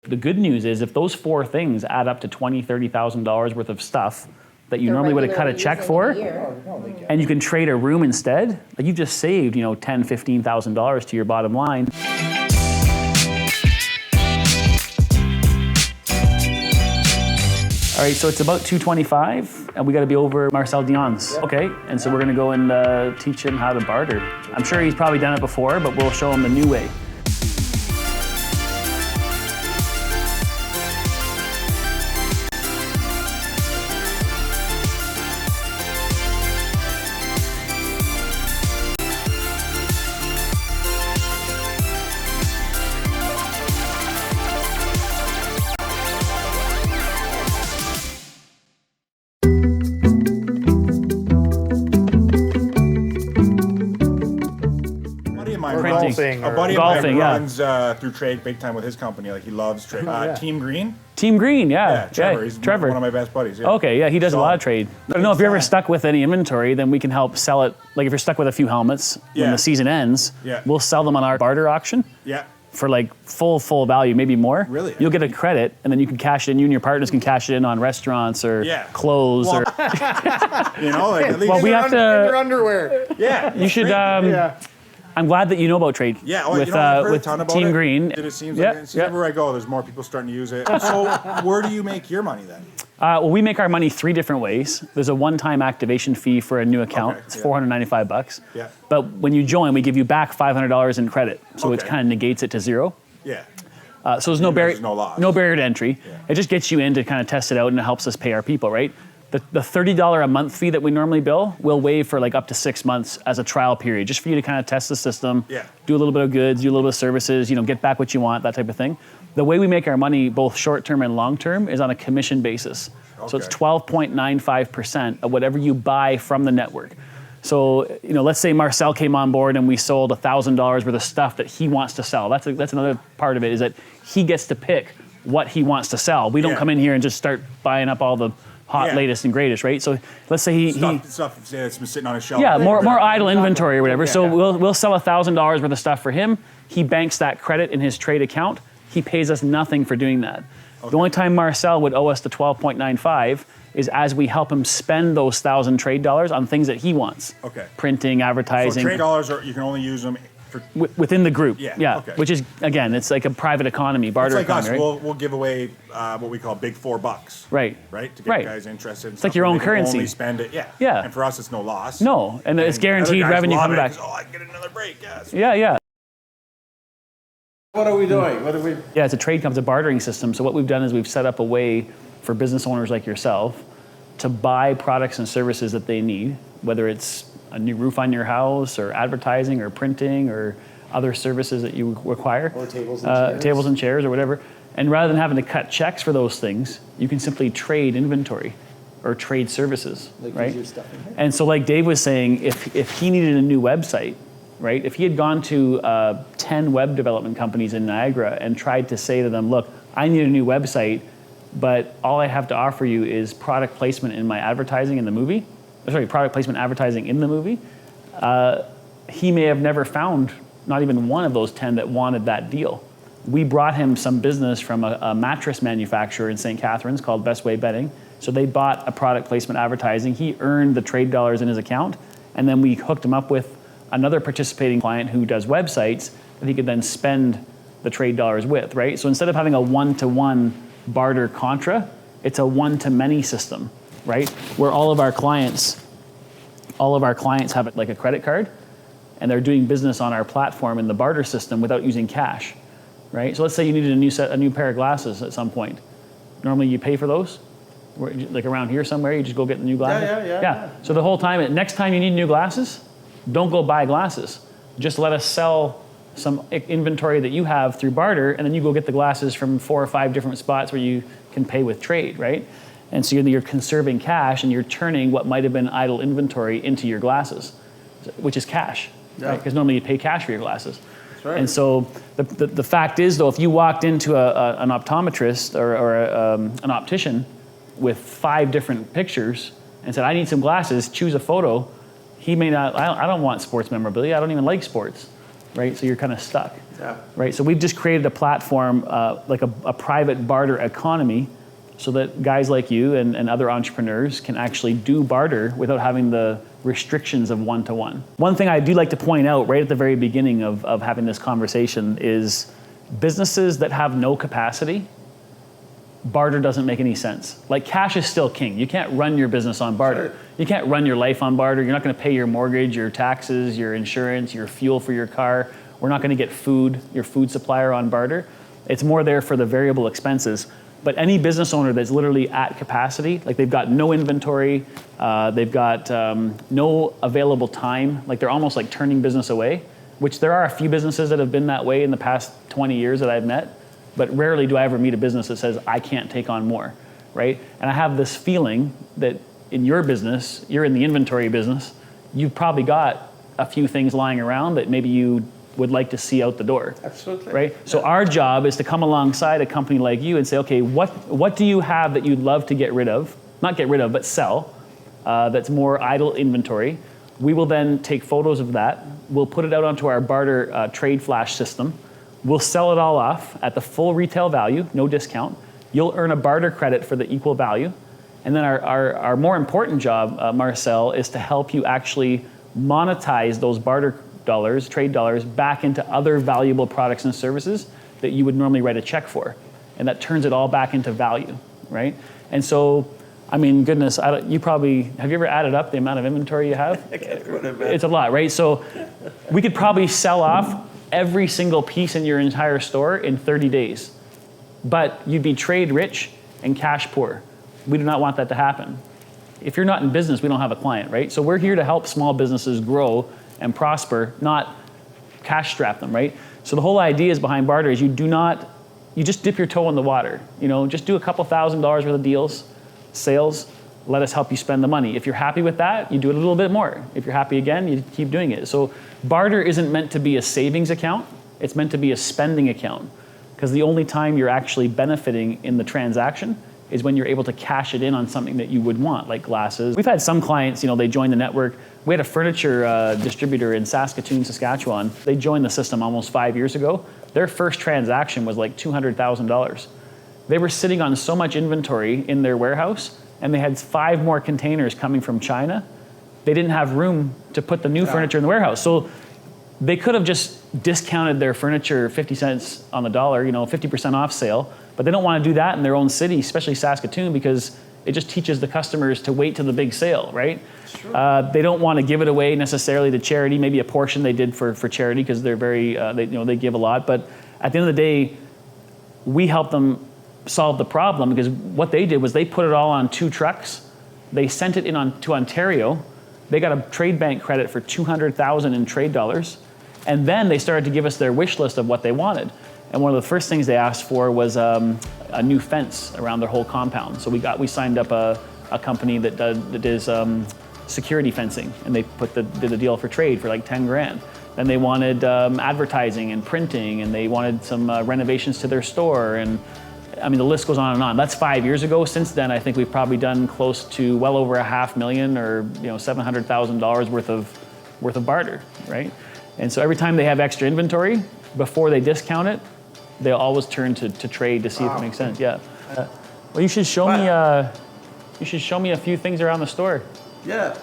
The good news is if those 4 things add up to $20,000, $30,000 worth of stuff that you normally would have cut a check for, and you can trade a room instead, like you've just saved, $10,000, $15,000 to your bottom line. All right, so it's about 2:25, and we got to be over Marcel Dionne's. Yep. Okay, and so we're going to go and teach him how to barter. I'm sure he's probably done it before, but we'll show him the new way. A buddy of mine runs through trade big time with his company. Like he loves trade. Team Green. Team Green, yeah. Trevor. He's Trevor. One of my best buddies. Yeah. Okay, yeah, he does a lot of trade. I don't know if you're ever stuck with any inventory, then we can help sell it. Like if you're stuck with a few helmets when the season ends, we'll sell them on our barter auction. Yeah. For like full value, maybe more. Really? You'll get a credit, and then you can cash it in. You and your partners can cash it in on restaurants or clothes or. Like at least we have to. In their underwear. Yeah. You should. I'm glad that you know about trade. Yeah, with I've heard a ton about Team it. Green. It seems like everywhere I go, there's more people starting to use it. So where do you make your money then? Well, we make our money 3 different ways. There's a one-time activation fee for a new account. It's $495. Yeah. But when you join, we give you back $500 in credit, so it kind of negates it to 0. Yeah. So there's no barrier to entry. Yeah. It just gets you in to kind of test it out, and it helps us pay our people, right? The $30 a month fee that we normally bill, we'll waive for like up to 6 months as a trial period, just for you to kind of test the system, do a little bit of goods, do a little bit of services, get back what you want, that type of thing. The way we make our money, both short-term and long-term, is on a commission basis. Okay. So it's 12.95% of whatever you buy from the network. So, let's say Marcel came on board and we sold $1,000 worth of stuff that he wants to sell. That's another part of it, is that he gets to pick what he wants to sell. We don't come in here and just start buying up all the hot, latest and greatest, right? So let's say he stuff that's been sitting on a shelf. Yeah, more idle inventory or whatever. So we'll sell $1,000 worth of stuff for him. He banks that credit in his trade account. He pays us nothing for doing that. Okay. The only time Marcel would owe us the 12.95 is as we help him spend those 1,000 trade dollars on things that he wants. Okay. Printing, advertising. So trade dollars you can only use them within the group, okay. Which is, again, it's like a private economy, barter economy. It's like us, right? we'll give away what we call big $4. Right. To get guys interested. It's like your own currency. Only spend it, yeah. And for us, it's no loss. No, and it's guaranteed revenue coming back. I can get another break, yes. Yeah. What are we doing? Yeah, it's a trade comes a bartering system. So what we've done is we've set up a way for business owners like yourself to buy products and services that they need, whether it's a new roof on your house or advertising or printing or other services that you require. Or tables and chairs. Tables and chairs or whatever. And rather than having to cut checks for those things, you can simply trade inventory or trade services, right? And so like Dave was saying, if he needed a new website, right? If he had gone to 10 web development companies in Niagara and tried to say to them, look, I need a new website, but all I have to offer you is product placement in my advertising in the movie, product placement advertising in the movie, he may have never found not even one of those 10 that wanted that deal. We brought him some business from a mattress manufacturer in St. Catharines called Best Way Bedding. So they bought a product placement advertising. He earned the trade dollars in his account, and then we hooked him up with another participating client who does websites that he could then spend the trade dollars with, right? So instead of having a one-to-one barter contra, it's a one-to-many system, right? Where all of our clients have like a credit card, and they're doing business on our platform in the barter system without using cash, right? So let's say you needed a new pair of glasses at some point. Normally you pay for those, like around here somewhere, you just go get the new glasses. Yeah. So the whole time, next time you need new glasses, don't go buy glasses. Just let us sell some inventory that you have through barter, and then you go get the glasses from 4 or 5 different spots where you can pay with trade, right? And so you're conserving cash, and you're turning what might have been idle inventory into your glasses, which is cash, right? Because normally you pay cash for your glasses. That's right. And so the fact is, though, if you walked into an optometrist or an optician with 5 different pictures and said, I need some glasses, choose a photo, he may not, I don't want sports memorabilia, I don't even like sports, right? So you're kind of stuck. right? So we've just created a platform, like a private barter economy, so that guys like you and other entrepreneurs can actually do barter without having the restrictions of one-to-one. One thing I do like to point out right at the very beginning of having this conversation is businesses that have no capacity, barter doesn't make any sense. Like, cash is still king. You can't run your business on barter. Sure. You can't run your life on barter. You're not going to pay your mortgage, your taxes, your insurance, your fuel for your car. We're not going to get food, your food supplier on barter. It's more there for the variable expenses. But any business owner that's literally at capacity, like they've got no inventory, they've got no available time, like they're almost like turning business away, which there are a few businesses that have been that way in the past 20 years that I've met, but rarely do I ever meet a business that says, I can't take on more, right? And I have this feeling that in your business, you're in the inventory business, you've probably got a few things lying around that maybe you would like to see out the door. Absolutely. Right? Yeah. So our job is to come alongside a company like you and say, okay, what do you have that you'd love to get rid of? Not get rid of, but sell, that's more idle inventory. We will then take photos of that. We'll put it out onto our barter trade flash system. We'll sell it all off at the full retail value, no discount. You'll earn a barter credit for the equal value. And then our more important job, Marcel, is to help you actually monetize those barter dollars, trade dollars, back into other valuable products and services that you would normally write a check for. And that turns it all back into value, right? And so, I mean, goodness, have you ever added up the amount of inventory you have? It's a lot, right? So we could probably sell off every single piece in your entire store in 30 days. But you'd be trade rich and cash poor. We do not want that to happen. If you're not in business, we don't have a client, right? So we're here to help small businesses grow and prosper, not cash strap them, right? So the whole idea is behind barter is you just dip your toe in the water. Just do a couple $1,000s worth of deals, sales, let us help you spend the money. If you're happy with that, you do it a little bit more. If you're happy again, you keep doing it. So barter isn't meant to be a savings account, it's meant to be a spending account. Because the only time you're actually benefiting in the transaction is when you're able to cash it in on something that you would want, like glasses. We've had some clients, they join the network. We had a furniture distributor in Saskatoon, Saskatchewan. They joined the system almost 5 years ago. Their first transaction was like $200,000. They were sitting on so much inventory in their warehouse, and they had 5 more containers coming from China. They didn't have room to put the new furniture in the warehouse. So they could have just discounted their furniture 50 cents on the dollar, 50% off sale, but they don't want to do that in their own city, especially Saskatoon, because it just teaches the customers to wait till the big sale, right? Sure. They don't want to give it away necessarily to charity. Maybe a portion they did for charity because they're very, they give a lot. But at the end of the day, we help them solve the problem because what they did was they put it all on 2 trucks. They sent it to Ontario. They got a trade bank credit for $200,000 in trade dollars. And then they started to give us their wish list of what they wanted. And one of the first things they asked for was a new fence around their whole compound. So we signed up a company that does security fencing, and they did a deal for trade for like 10 grand. Then they wanted advertising and printing, and they wanted some renovations to their store, and I mean the list goes on and on. That's 5 years ago. Since then, I think we've probably done close to well over $500,000 or $700,000 worth of barter, right? And so every time they have extra inventory, before they discount it, they'll always turn to trade to see if it makes sense. Yeah. Well, you should show me. You should show me a few things around the store. Yeah.